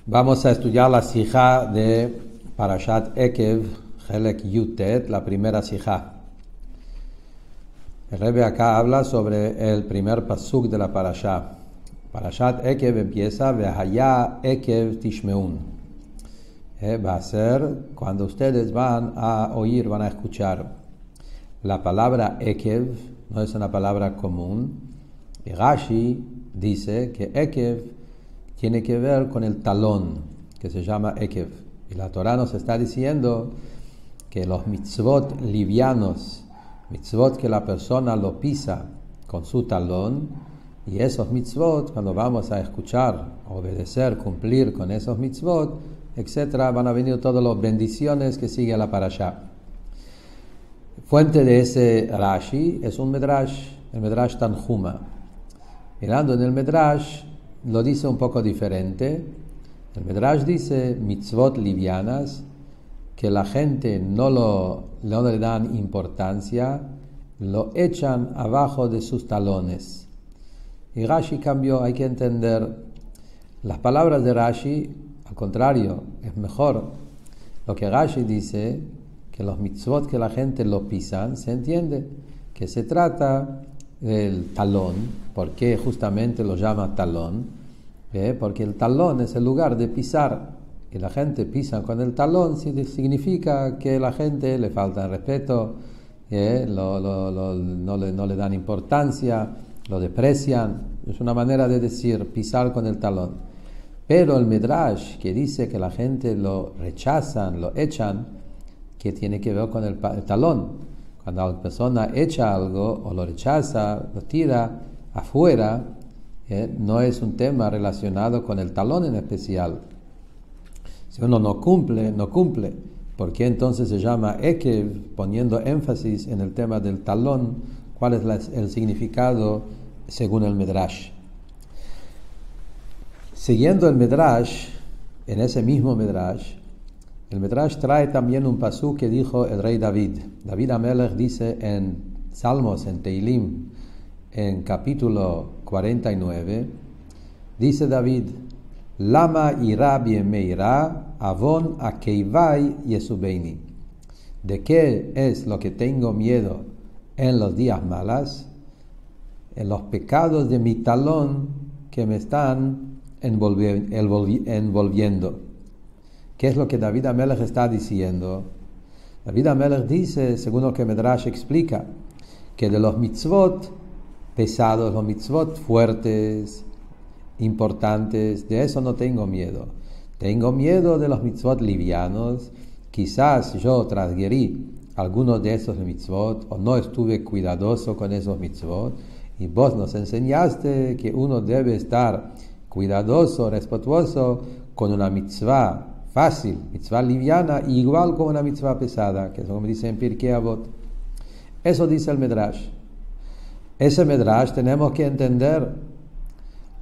Vamos a estudiar la sijá de Parashat Ekev, Helek Yutet, la primera sijá. El Rebbe acá habla sobre el primer pasuk de la parashá. Parashat Ekev empieza Vehaya Ekev Tishmeun. Va a ser cuando ustedes van a oír, van a escuchar. La palabra Ekev no es una palabra común. Y Rashi dice que Ekev tiene que ver con el talón, que se llama Ekev. Y la Torah nos está diciendo que los mitzvot livianos, mitzvot que la persona lo pisa con su talón, y esos mitzvot, cuando vamos a escuchar, obedecer, cumplir con esos mitzvot, etc., van a venir todas las bendiciones que sigue la parashá. Fuente de ese Rashi es un Medrash, el Medrash Tanhuma. Mirando en el Medrash, lo dice un poco diferente. El Medrash dice mitzvot livianas que la gente no le dan importancia, lo echan abajo de sus talones. Y Rashi cambió. Hay que entender las palabras de Rashi, al contrario, es mejor. Lo que Rashi dice, que los mitzvot que la gente lo pisan, se entiende que se trata del talón. ¿Por qué justamente lo llama talón? Porque el talón es el lugar de pisar, y la gente pisa con el talón, significa que la gente le falta el respeto, no le dan importancia, lo desprecian. Es una manera de decir pisar con el talón. Pero el Midrash, que dice que la gente lo rechazan, lo echan, que tiene que ver con el talón. Cuando la persona echa algo o lo rechaza, lo tira afuera, no es un tema relacionado con el talón en especial. Si uno no cumple. ¿Por qué entonces se llama Ekev, poniendo énfasis en el tema del talón? ¿Cuál es el significado según el Midrash? Siguiendo el Midrash, en ese mismo Midrash, el Midrash trae también un pasuk que dijo el rey David. David Amelech dice en Salmos, en Teilim, en capítulo 49, dice David: Lama ira biemeira avon akeivai yesubeini. ¿De qué es lo que tengo miedo en los días malas? En los pecados de mi talón que me están envolviendo. ¿Qué es lo que David Amelech está diciendo? David Amelech dice, según lo que Medrash explica, que de los mitzvot pesados, los mitzvot fuertes, importantes, de eso no tengo miedo. Tengo miedo de los mitzvot livianos. Quizás yo transgredí algunos de esos mitzvot o no estuve cuidadoso con esos mitzvot, y vos nos enseñaste que uno debe estar cuidadoso, respetuoso con una mitzvah fácil, mitzvah liviana, igual como una mitzvah pesada, que es como dice en Pirkei Avot. Eso dice el Medrash. Ese Medrash tenemos que entender.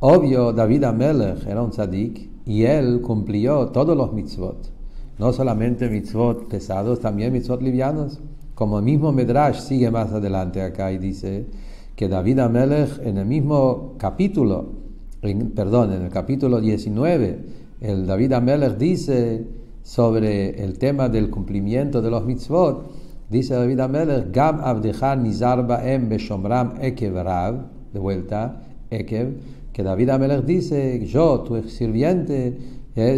Obvio, David Amelech era un tzadik y él cumplió todos los mitzvot, no solamente mitzvot pesados, también mitzvot livianos. Como el mismo Medrash sigue más adelante acá y dice que David Amelech en el mismo capítulo, en el capítulo 19, el David Amelech dice sobre el tema del cumplimiento de los mitzvot. Dice David Amelech: Gam avdecha nizar baem beshomram ekev rav. De vuelta, ekev. Que David Amelech dice: yo, tu sirviente,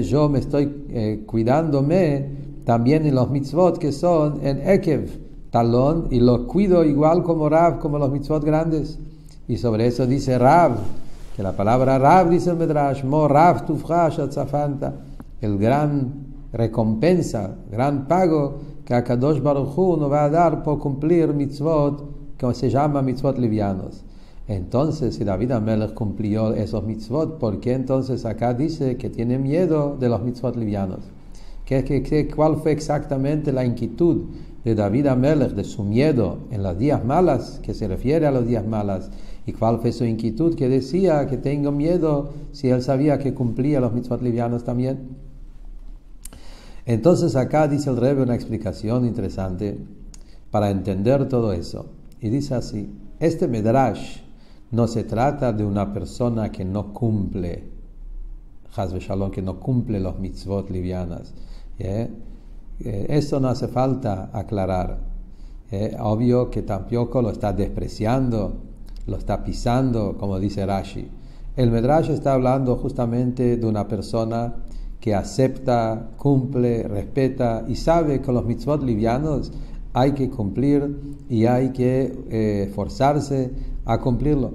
yo me estoy cuidándome también en los mitzvot que son en ekev, talón, y lo cuido igual como rav, como los mitzvot grandes. Y sobre eso dice rav, que la palabra rav, dice el Medrash, mo rav tufcha shatzafanta, el gran recompensa, gran pago que Akadosh Baruch Hu nos va a dar por cumplir mitzvot, que se llama mitzvot livianos. Entonces, si David Amelech cumplió esos mitzvot, ¿por qué entonces acá dice que tiene miedo de los mitzvot livianos? ¿Cuál fue exactamente la inquietud de David Amelech, de su miedo en los días malas, que se refiere a los días malas? ¿Y cuál fue su inquietud que decía que tengo miedo si él sabía que cumplía los mitzvot livianos también? Entonces acá dice el Rebbe una explicación interesante para entender todo eso. Y dice así: este Medrash no se trata de una persona que no cumple Chas v'shalom, que no cumple los mitzvot livianas. Eso no hace falta aclarar. Obvio que tampoco lo está despreciando, lo está pisando, como dice Rashi. El Medrash está hablando justamente de una persona que acepta, cumple, respeta y sabe que los mitzvot livianos hay que cumplir y hay que forzarse a cumplirlo.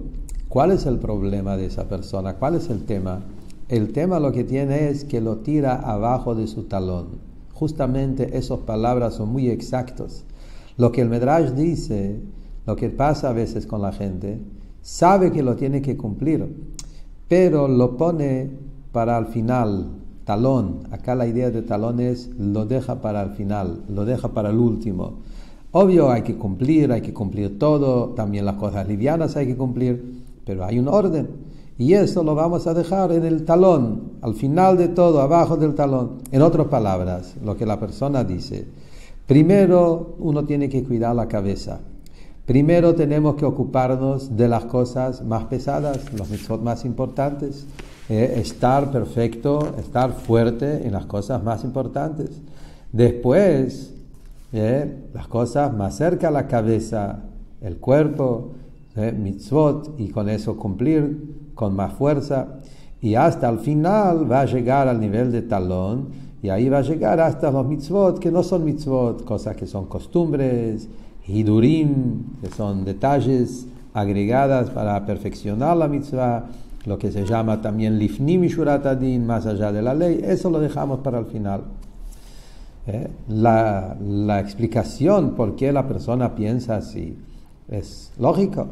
¿Cuál es el problema de esa persona? ¿Cuál es el tema? El tema lo que tiene es que lo tira abajo de su talón. Justamente esas palabras son muy exactas. Lo que el Medrash dice, lo que pasa a veces con la gente, sabe que lo tiene que cumplir, pero lo pone para el final, talón. Acá la idea de talón es, lo deja para el final, lo deja para el último. Obvio hay que cumplir todo, también las cosas livianas hay que cumplir, pero hay un orden. Y eso lo vamos a dejar en el talón, al final de todo, abajo del talón. En otras palabras, lo que la persona dice, primero uno tiene que cuidar la cabeza. Primero tenemos que ocuparnos de las cosas más pesadas, los mitzvot más importantes. Estar perfecto, estar fuerte en las cosas más importantes. Después, las cosas más cerca a la cabeza, el cuerpo, mitzvot, y con eso cumplir con más fuerza. Y hasta el final va a llegar al nivel de talón, y ahí va a llegar hasta los mitzvot, que no son mitzvot, cosas que son costumbres, hidurim, que son detalles agregadas para perfeccionar la mitzvah, lo que se llama también lifnim mishurat adin, más allá de la ley. Eso lo dejamos para el final. La explicación por qué la persona piensa así es lógico.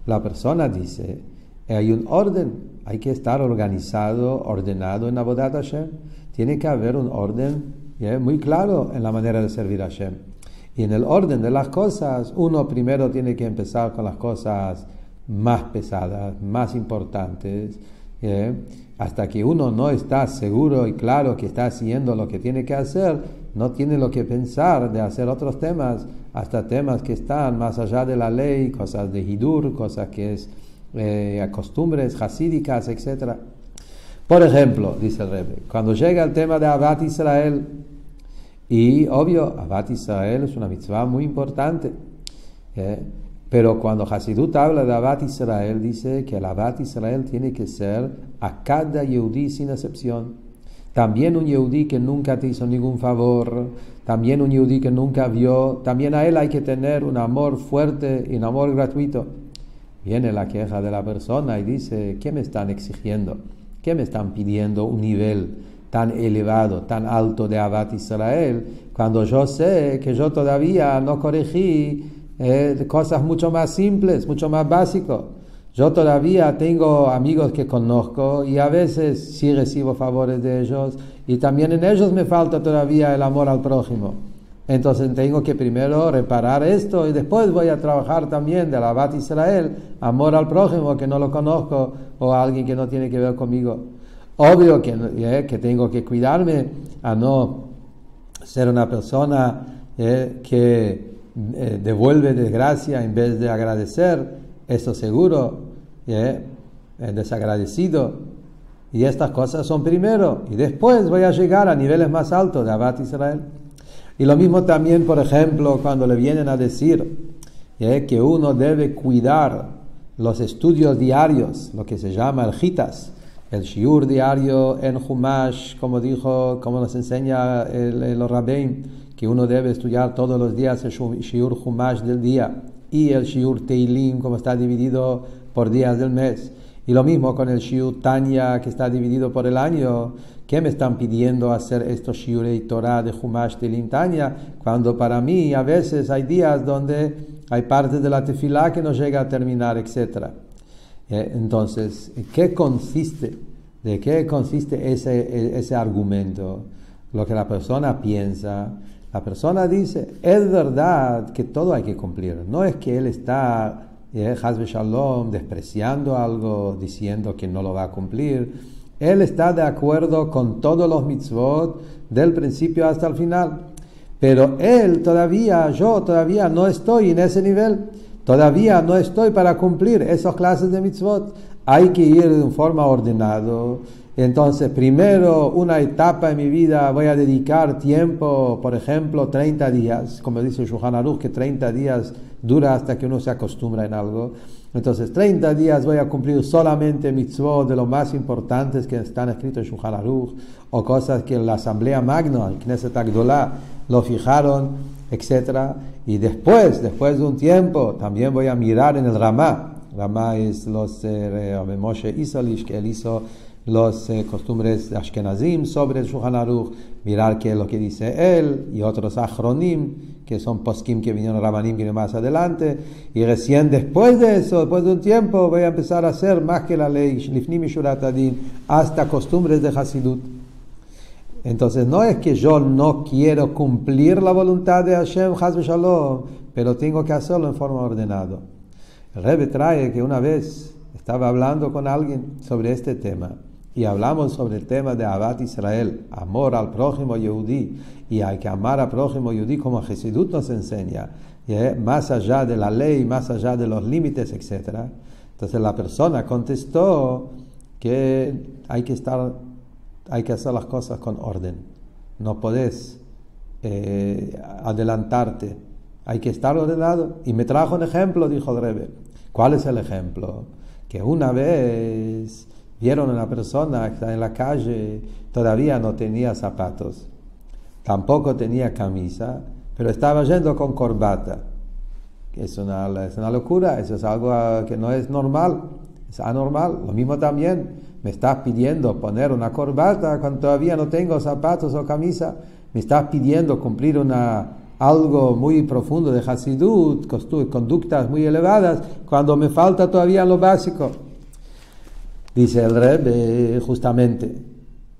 La persona dice, hay un orden, hay que estar organizado, ordenado en Avodat Hashem. Tiene que haber un orden muy claro en la manera de servir a Hashem. Y en el orden de las cosas, uno primero tiene que empezar con las cosas más pesadas, más importantes, hasta que uno no está seguro y claro que está haciendo lo que tiene que hacer, no tiene lo que pensar de hacer otros temas, hasta temas que están más allá de la ley, cosas de hidur, cosas que es costumbres hasídicas, etc. Por ejemplo, dice el Rebbe, cuando llega el tema de Ahavat Israel, y obvio, Ahavat Israel es una mitzvah muy importante, pero cuando Hasidut habla de Ahavat Israel, dice que el Ahavat Israel tiene que ser a cada Yehudí sin excepción. También un Yehudí que nunca te hizo ningún favor, también un Yehudí que nunca vio, también a él hay que tener un amor fuerte y un amor gratuito. Viene la queja de la persona y dice, ¿qué me están exigiendo? ¿Qué me están pidiendo un nivel tan elevado, tan alto de Ahavat Israel, cuando yo sé que yo todavía no corregí cosas mucho más simples, mucho más básicas? Yo todavía tengo amigos que conozco y a veces sí recibo favores de ellos y también en ellos me falta todavía el amor al prójimo. Entonces tengo que primero reparar esto y después voy a trabajar también de Ahavat Israel, amor al prójimo que no lo conozco o a alguien que no tiene que ver conmigo. Obvio que tengo que cuidarme a no ser una persona que devuelve desgracia en vez de agradecer, eso seguro, desagradecido. Y estas cosas son primero y después voy a llegar a niveles más altos de Ahavat Israel. Y lo mismo también, por ejemplo, cuando le vienen a decir que uno debe cuidar los estudios diarios, lo que se llama el Hitas, el shiur diario en Humash, como nos enseña los Rabbeim, que uno debe estudiar todos los días el shiur Humash del día y el shiur Teilim, como está dividido por días del mes. Y lo mismo con el shiur Tanya, que está dividido por el año. ¿Qué me están pidiendo hacer estos shiurei Torah de Humash Teilim Tanya? Cuando para mí a veces hay días donde hay partes de la tefilá que no llega a terminar, etc. Entonces, ¿de qué consiste ese argumento? Lo que la persona piensa. La persona dice, es verdad que todo hay que cumplir. No es que él está, Chas v'Shalom, despreciando algo, diciendo que no lo va a cumplir. Él está de acuerdo con todos los mitzvot del principio hasta el final. Pero yo todavía no estoy en ese nivel. Todavía no estoy para cumplir esas clases de mitzvot. Hay que ir de forma ordenada Entonces, primero, una etapa en mi vida voy a dedicar tiempo, por ejemplo, 30 días, como dice el Shulchan Aruch, que 30 días dura hasta que uno se acostumbra en algo. Entonces, 30 días voy a cumplir solamente mitzvot de los más importantes que están escritos en Shulchan Aruch, o cosas que en la Asamblea Magna, en Knesset Agdolá, lo fijaron, etc. Y después de un tiempo, también voy a mirar en el Ramá. Ramá es los Moshe Isolish, que él hizo los costumbres de Ashkenazim sobre el Shulchan Aruch, mirar qué es lo que dice él, y otros Achronim, que son poskim que vinieron Rabanim, que vienen más adelante, y recién después de eso, después de un tiempo, voy a empezar a hacer más que la ley, Lifnim Mishurat Adin, hasta costumbres de Hasidut. Entonces no es que yo no quiero cumplir la voluntad de Hashem, Chas v'Shalom, pero tengo que hacerlo en forma ordenada. El Rebbe trae que una vez estaba hablando con alguien sobre este tema, y hablamos sobre el tema de Ahavat Israel, amor al prójimo Yehudí, y hay que amar al prójimo Yehudí como Hasidut nos enseña, más allá de la ley, más allá de los límites, etc. Entonces la persona contestó que hay que hacer las cosas con orden, no podés adelantarte, hay que estar ordenado. Y me trajo un ejemplo, dijo el Rebbe. ¿Cuál es el ejemplo? Que una vez vieron a una persona que está en la calle, todavía no tenía zapatos, tampoco tenía camisa, pero estaba yendo con corbata. Es una locura, eso es algo que no es normal, es anormal. Lo mismo también, me estás pidiendo poner una corbata cuando todavía no tengo zapatos o camisa, me estás pidiendo cumplir algo muy profundo de Hasidut, conductas muy elevadas, cuando me falta todavía lo básico. Dice el Rebbe, justamente,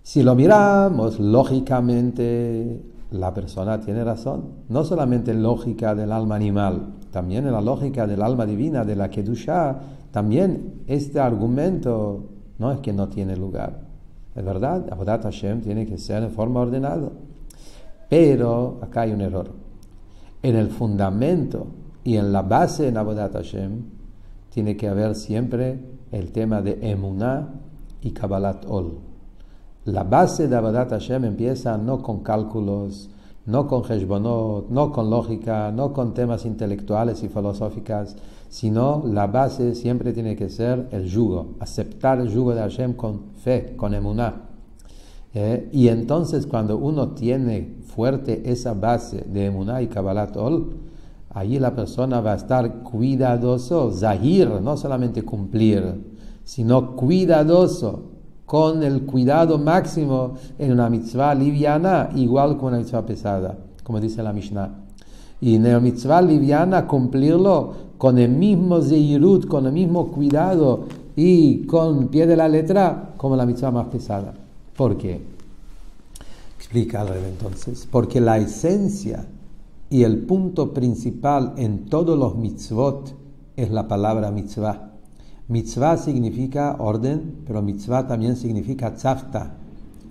si lo miramos lógicamente, la persona tiene razón. No solamente en lógica del alma animal, también en la lógica del alma divina, de la Kedushá, también este argumento no es que no tiene lugar. Es verdad, Avodat Hashem tiene que ser en forma ordenada. Pero acá hay un error. En el fundamento y en la base en Avodat Hashem tiene que haber siempre el tema de Emuná y Kabbalat Ol. La base de Avodat Hashem empieza no con cálculos, no con Heshbonot, no con lógica, no con temas intelectuales y filosóficas, sino la base siempre tiene que ser el yugo, aceptar el yugo de Hashem con fe, con Emuná. Y entonces cuando uno tiene fuerte esa base de Emuná y Kabbalat Ol, allí la persona va a estar cuidadoso, zahir, no solamente cumplir, sino cuidadoso, con el cuidado máximo en una mitzvah liviana, igual que una mitzvah pesada, como dice la Mishnah. Y en la mitzvah liviana cumplirlo con el mismo zehirut, con el mismo cuidado y con pie de la letra, como la mitzvah más pesada. ¿Por qué? Explica al revés entonces. Porque la esencia y el punto principal en todos los mitzvot es la palabra mitzvah. Mitzvah significa orden, pero mitzvah también significa tzavta,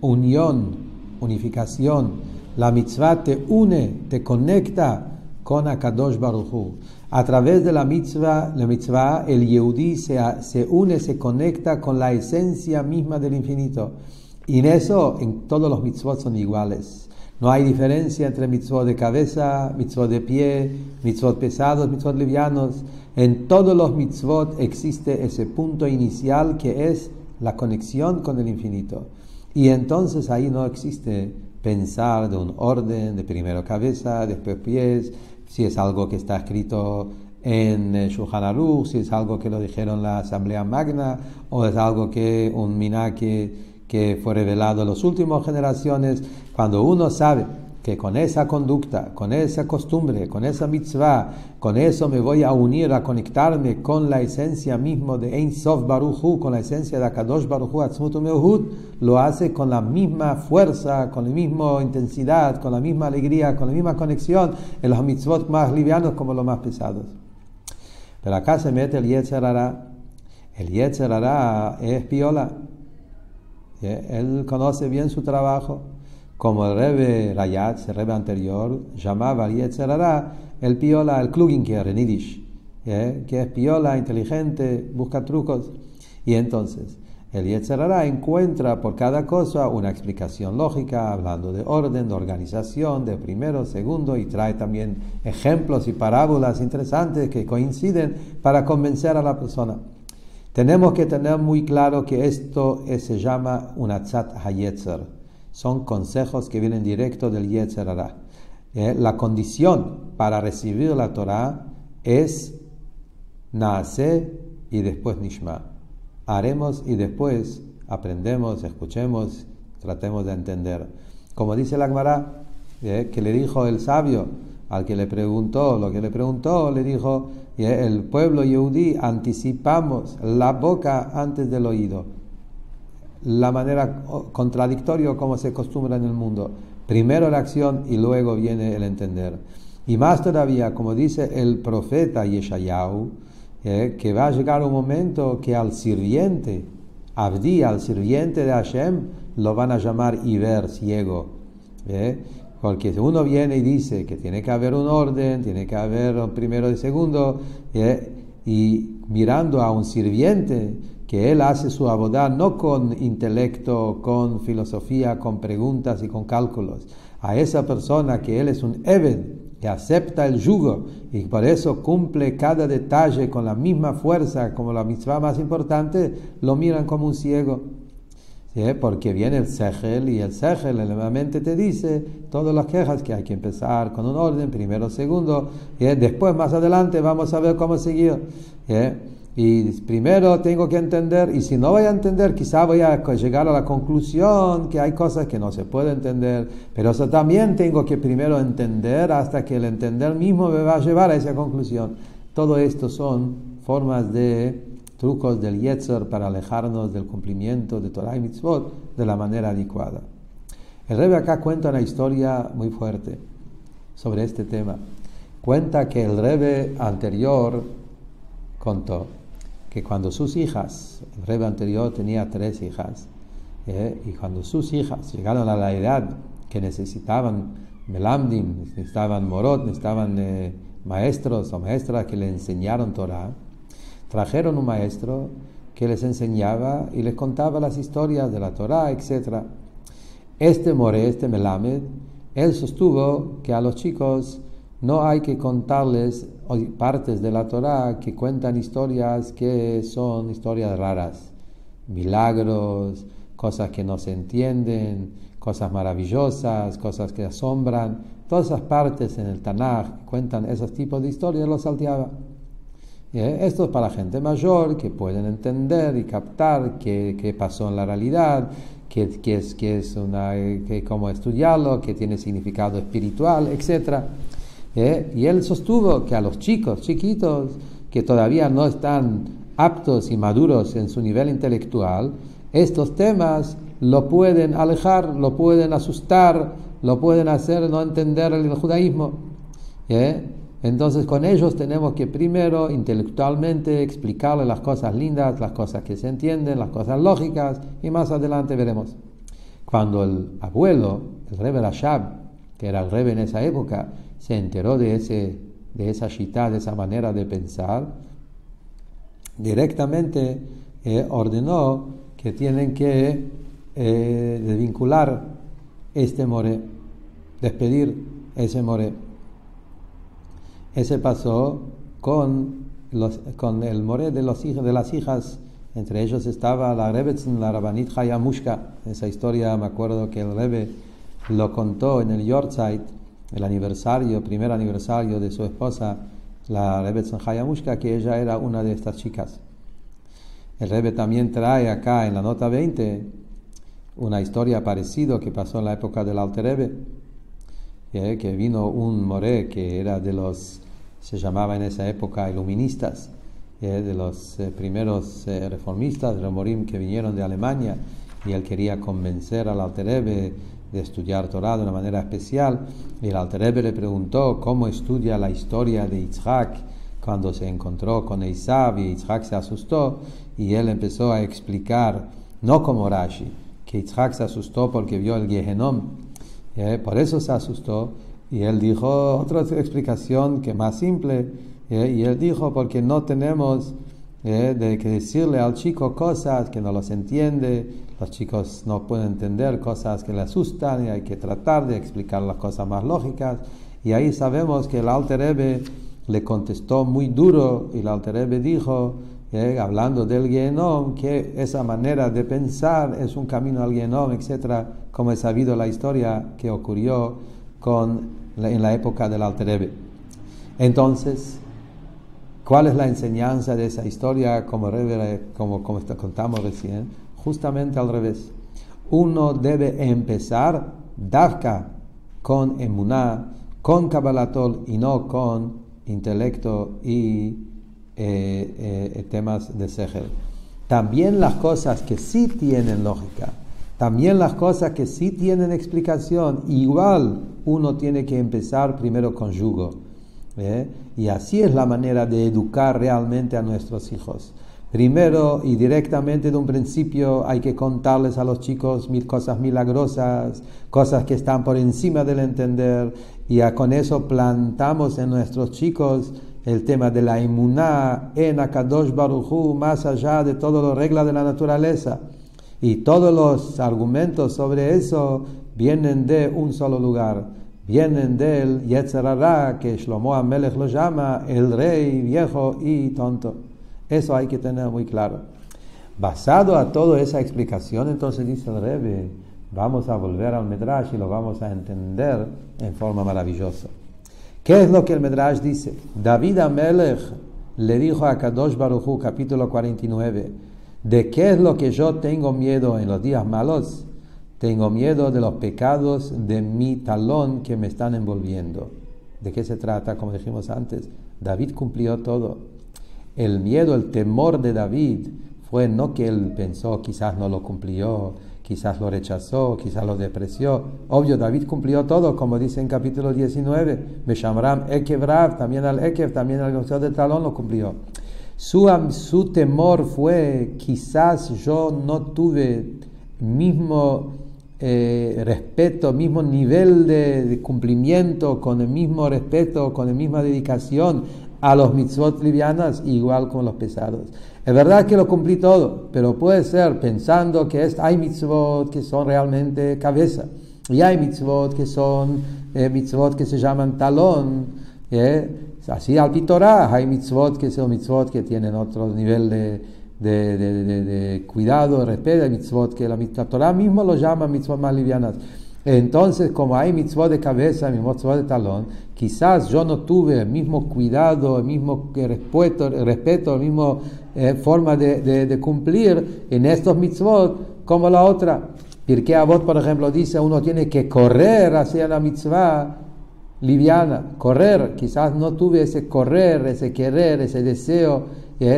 unión, unificación. La mitzvah te une, te conecta con Akadosh Baruj Hu. A través de la mitzvah, el Yehudí se une, se conecta con la esencia misma del infinito. Y en eso, en todos los mitzvot son iguales. No hay diferencia entre mitzvot de cabeza, mitzvot de pie, mitzvot pesados, mitzvot livianos. En todos los mitzvot existe ese punto inicial que es la conexión con el infinito. Y entonces ahí no existe pensar de un orden, de primero cabeza, después pies, si es algo que está escrito en Shulchan Aruch, si es algo que lo dijeron en la Asamblea Magna, o es algo que un miná que fue revelado en las últimas generaciones. Cuando uno sabe que con esa conducta, con esa costumbre, con esa mitzvah, con eso me voy a unir, a conectarme con la esencia misma de Ein Sof Baruch Hu, con la esencia de Akadosh Baruch Hu, Atzmut Umehut, lo hace con la misma fuerza, con la misma intensidad, con la misma alegría, con la misma conexión en los mitzvot más livianos como los más pesados. Pero acá se mete el Yetzer Hara. El Yetzer Hara es piola. Él conoce bien su trabajo. Como el Rebbe Rayatz, el Rebbe anterior, llamaba al Yetzer Hara el piola, el Kluginker en Yiddish, que es piola, inteligente, busca trucos. Y entonces, El Yetzer Hara encuentra por cada cosa una explicación lógica, hablando de orden, de organización, de primero, segundo, y trae también ejemplos y parábolas interesantes que coinciden para convencer a la persona. Tenemos que tener muy claro que esto se llama un Atzat HaYetzer. Son consejos que vienen directo del Yetzer Hara. La condición para recibir la Torah es Naaseh y después Nishma. Haremos y después aprendemos, escuchemos, tratemos de entender. Como dice la Gemara, que le dijo el sabio al que le preguntó, lo que le preguntó, le dijo, el pueblo yehudí anticipamos la boca antes del oído. La manera contradictoria como se acostumbra en el mundo. Primero la acción y luego viene el entender. Y más todavía, como dice el profeta Yeshayahu, que va a llegar un momento que al sirviente, Abdi, al sirviente de Hashem, lo van a llamar Iber, ciego. Porque si uno viene y dice que tiene que haber un orden, tiene que haber un primero y segundo, y mirando a un sirviente, que él hace su abodá no con intelecto, con filosofía, con preguntas y con cálculos, a esa persona que él es un Eved, que acepta el yugo y por eso cumple cada detalle con la misma fuerza como la mitzvah más importante, lo miran como un ciego. ¿Sí? Porque viene el Sechel y el Sechel en la mente te dice todas las quejas que hay que empezar con un orden, primero, segundo, después más adelante vamos a ver cómo seguir. Y primero tengo que entender, y si no voy a entender, quizá voy a llegar a la conclusión que hay cosas que no se puede entender, pero eso también tengo que primero entender hasta que el entender mismo me va a llevar a esa conclusión. Todo esto son formas de trucos del Yetzer para alejarnos del cumplimiento de Torah y Mitzvot de la manera adecuada. El Rebbe acá cuenta una historia muy fuerte sobre este tema. Cuenta que el Rebbe anterior contó que cuando sus hijas, el Rebbe anterior tenía 3 hijas, y cuando sus hijas llegaron a la edad que necesitaban melamdim, necesitaban morot, necesitaban maestros o maestras que les enseñaron Torah, trajeron un maestro que les enseñaba y les contaba las historias de la Torah, etc. Este moré, este melamed, él sostuvo que a los chicos no hay que contarles partes de la Torah que cuentan historias que son historias raras, milagros, cosas que no se entienden, cosas maravillosas, cosas que asombran. Todas esas partes en el Tanaj que cuentan esos tipos de historias los salteaba. Esto es para gente mayor que pueden entender y captar qué pasó en la realidad, cómo estudiarlo, qué tiene significado espiritual, etc. Y él sostuvo que a los chicos chiquitos que todavía no están aptos y maduros en su nivel intelectual, estos temas lo pueden alejar, lo pueden asustar, lo pueden hacer no entender el judaísmo. Entonces con ellos tenemos que primero intelectualmente explicarles las cosas lindas, las cosas que se entienden, las cosas lógicas, y más adelante veremos. Cuando el abuelo, el Rebbe Rashab, que era el Rebbe en esa época, se enteró de esa shitá, de esa manera de pensar, directamente ordenó que tienen que desvincular este moré, despedir ese moré. Ese pasó con el moré de las hijas, entre ellos estaba la Rebbetzin, la Rabbanit Chaya Mushka. Esa historia me acuerdo que el Rebbe lo contó en el Yortzeit, el primer aniversario de su esposa, la Rebbetzin Chaya Mushka, que ella era una de estas chicas. El Rebbe también trae acá en la nota 20 una historia parecida que pasó en la época del Alter Rebbe, que vino un moré que era se llamaba en esa época iluministas, de los primeros reformistas, los morim que vinieron de Alemania, y él quería convencer al Alter Rebbe de estudiar Torah de una manera especial, y el Alter Rebbe le preguntó cómo estudia la historia de Yitzhak cuando se encontró con Esav, y Yitzhak se asustó, y él empezó a explicar, no como Rashi, que Yitzhak se asustó porque vio el Gehenom, por eso se asustó, y él dijo otra explicación que más simple, y él dijo porque no tenemos de que decirle al chico cosas que no los entiende, los chicos no pueden entender cosas que le asustan y hay que tratar de explicar las cosas más lógicas. Y ahí sabemos que el Alter Rebbe le contestó muy duro y el Alter Rebbe dijo, hablando del Gehenom, que esa manera de pensar es un camino al Gehenom, etc., como he sabido la historia que ocurrió en la época del Alter Rebbe. Entonces, ¿cuál es la enseñanza de esa historia como contamos recién? Justamente al revés. Uno debe empezar Davka con Emuná, con Kabbalatol y no con intelecto y temas de Sechel. También las cosas que sí tienen lógica, también las cosas que sí tienen explicación, igual uno tiene que empezar primero con yugo. Y así es la manera de educar realmente a nuestros hijos. Primero y directamente de un principio hay que contarles a los chicos cosas milagrosas, cosas que están por encima del entender, y con eso plantamos en nuestros chicos el tema de la emuná en Akadosh Baruj Hu, más allá de todas las reglas de la naturaleza. Y todos los argumentos sobre eso vienen de un solo lugar. Vienen del Yetzer Hara, que Shlomo HaMelech lo llama el rey viejo y tonto. Eso hay que tener muy claro. Basado a toda esa explicación, entonces dice el Rebbe, vamos a volver al Midrash y lo vamos a entender en forma maravillosa. ¿Qué es lo que el Midrash dice? David HaMelech le dijo a Kadosh Baruj Hu, capítulo 49, ¿de qué es lo que yo tengo miedo en los días malos? Tengo miedo de los pecados de mi talón que me están envolviendo. ¿De qué se trata? Como dijimos antes, David cumplió todo. El miedo, el temor de David fue no que él pensó, quizás no lo cumplió, quizás lo rechazó, quizás lo despreció. Obvio, David cumplió todo, como dice en capítulo 19. Beshamram Ekev Rav, también al Ekev, también al gozador de talón lo cumplió. Su temor fue, quizás yo no tuve mismo respeto, mismo nivel de cumplimiento, con el mismo respeto, con la misma dedicación a los mitzvot livianas, igual con los pesados. Es verdad que lo cumplí todo, pero puede ser pensando que hay mitzvot que son realmente cabeza, y hay mitzvot que son mitzvot que se llaman talón, así al Torah, hay mitzvot que son mitzvot que tienen otro nivel de cuidado, de respeto, hay mitzvot que la Torah mismo lo llama mitzvot más livianas. Entonces, como hay mitzvot de cabeza, mitzvot de talón, quizás yo no tuve el mismo cuidado, el mismo respeto, la misma forma de cumplir en estos mitzvot como la otra. Pirkei Avot, por ejemplo, dice uno tiene que correr hacia la mitzvah liviana, correr. Quizás no tuve ese correr, ese querer, ese deseo,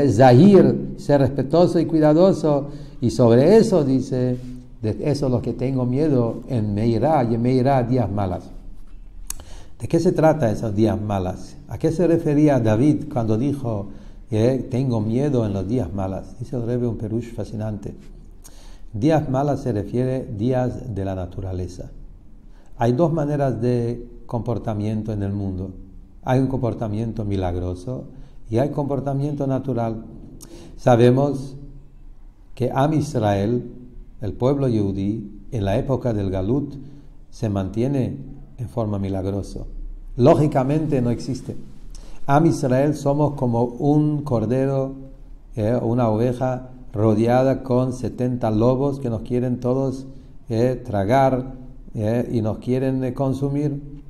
zahir, ser respetuoso y cuidadoso. Y sobre eso dice, de eso es lo que tengo miedo en Meirá, y en Meirá días malas. ¿De qué se trata esos días malas? ¿A qué se refería David cuando dijo tengo miedo en los días malas? Dice el Rebbe un perush fascinante. Días malas se refiere días de la naturaleza. Hay dos maneras de comportamiento en el mundo. Hay un comportamiento milagroso y hay comportamiento natural. Sabemos que Am Israel, el pueblo yehudí, en la época del Galut, se mantiene en forma milagrosa. Lógicamente no existe. Am Israel somos como un cordero, una oveja rodeada con 70 lobos que nos quieren todos tragar y nos quieren consumir,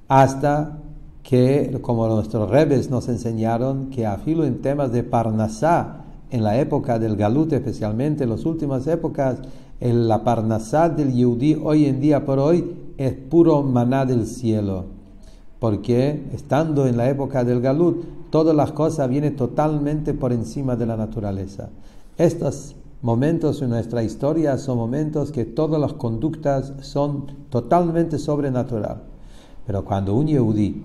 hasta que, como nuestros rebes nos enseñaron, que afilo en temas de Parnasá, en la época del Galut, especialmente en las últimas épocas, la Parnasá del Yehudí hoy en día por hoy es puro maná del cielo, porque estando en la época del Galut, todas las cosas vienen totalmente por encima de la naturaleza. Estos momentos en nuestra historia son momentos que todas las conductas son totalmente sobrenatural. Pero cuando un Yehudí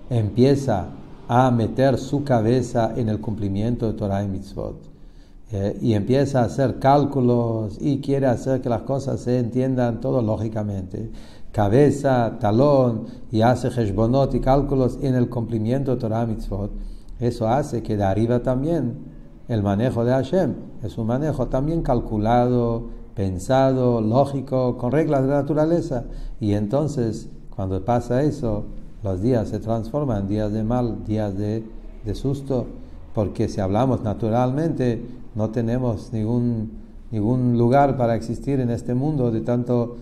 empieza a meter su cabeza en el cumplimiento de Torah y Mitzvot, y empieza a hacer cálculos y quiere hacer que las cosas se entiendan todo lógicamente, cabeza, talón, y hace cheshbonot y cálculos en el cumplimiento de Torah y Mitzvot, eso hace que de arriba también el manejo de Hashem es un manejo también calculado, pensado, lógico, con reglas de la naturaleza. Y entonces, cuando pasa eso, los días se transforman en días de mal, días de susto, porque si hablamos naturalmente, no tenemos ningún lugar para existir en este mundo de tantos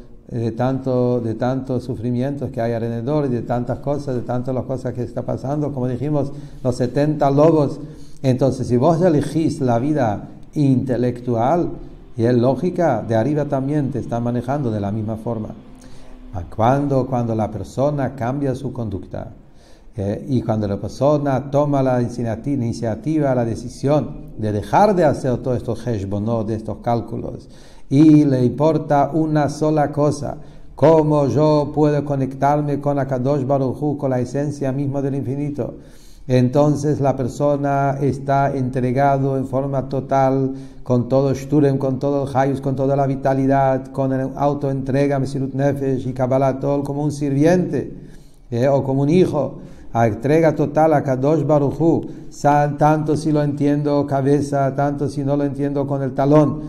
sufrimientos que hay alrededor y de tantas cosas, de tantas las cosas que está pasando, como dijimos, los 70 lobos. Entonces, si vos elegís la vida intelectual y es lógica, de arriba también te está manejando de la misma forma. Cuando la persona cambia su conducta, y cuando la persona toma la iniciativa, la decisión de dejar de hacer todos estos heshbonot, de estos cálculos, y le importa una sola cosa, cómo yo puedo conectarme con Akadosh Baruj Hu, con la esencia misma del infinito, entonces la persona está entregado en forma total, con todo Shturem, con todo el Hayus, con toda la vitalidad, con el autoentrega, Mesirut Nefesh y Kabbalah Tol, como un sirviente, o como un hijo, a entrega total a Kadosh Baruj Hu, tanto si lo entiendo cabeza, tanto si no lo entiendo con el talón.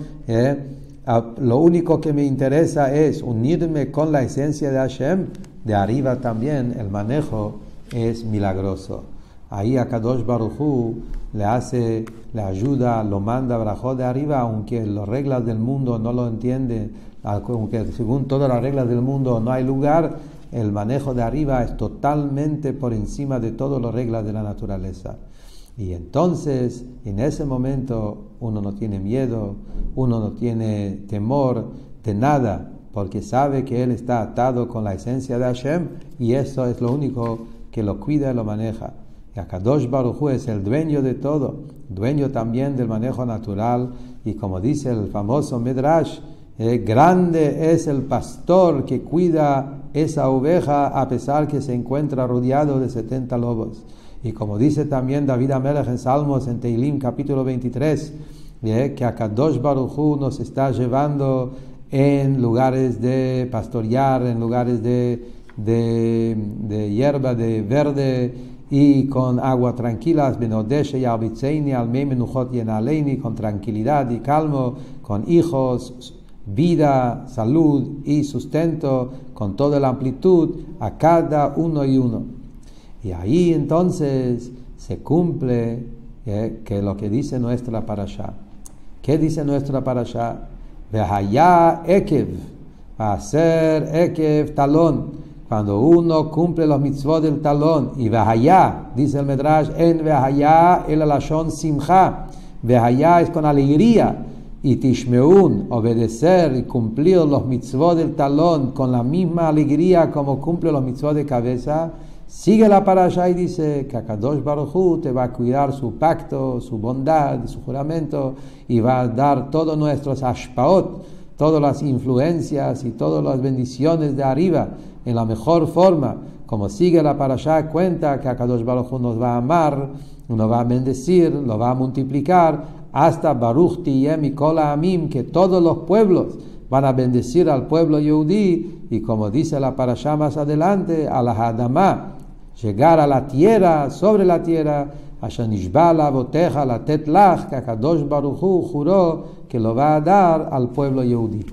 Lo único que me interesa es unirme con la esencia de Hashem. De arriba también el manejo es milagroso. Ahí a Kadosh Baruj Hu le ayuda, lo manda brajot de arriba, aunque las reglas del mundo no lo entiende, aunque según todas las reglas del mundo no hay lugar. El manejo de arriba es totalmente por encima de todas las reglas de la naturaleza. Y entonces, en ese momento, uno no tiene miedo, uno no tiene temor de nada, porque sabe que él está atado con la esencia de Hashem, y eso es lo único que lo cuida y lo maneja. Y Akadosh Baruj Hu es el dueño de todo, dueño también del manejo natural, y como dice el famoso Midrash, grande es el pastor que cuida esa oveja a pesar que se encuentra rodeado de 70 lobos. Y como dice también David Amelech en Salmos, en Teilim capítulo 23, que Akadosh Baruj Hu nos está llevando en lugares de pastorear, en lugares de hierba, de verde, y con agua tranquilas, benodeshe y albitzeini, almei menuchot yenaleini, con tranquilidad y calmo, con hijos, vida, salud y sustento, con toda la amplitud a cada uno y uno. Y ahí entonces se cumple que lo que dice nuestra parashá. ¿Qué dice nuestra parashá? Vehaya ekev, va a ser ekev talón. Cuando uno cumple los mitzvot del talón, y vehaya, dice el Medrash, en vehaya el lashon simcha. Vehaya es con alegría. Y tishmeun, obedecer y cumplir los mitzvot del talón con la misma alegría como cumple los mitzvot de cabeza. Sigue la parasha y dice que Akadosh Baruj Hu te va a cuidar su pacto, su bondad, su juramento, y va a dar todos nuestros ashpaot, todas las influencias y todas las bendiciones de arriba en la mejor forma. Como sigue la parasha, cuenta que Akadosh Baruj Hu nos va a amar, nos va a bendecir, lo va a multiplicar, hasta Baruch Tiyeh Mikol Ha'amim, que todos los pueblos van a bendecir al pueblo Yehudí, y como dice la parashá más adelante, a la Hadamá, llegar a la tierra, sobre la tierra, Asher Nishba La'avoteja Latet Lach, que Akadosh Baruch Hu juró que lo va a dar al pueblo Yehudí.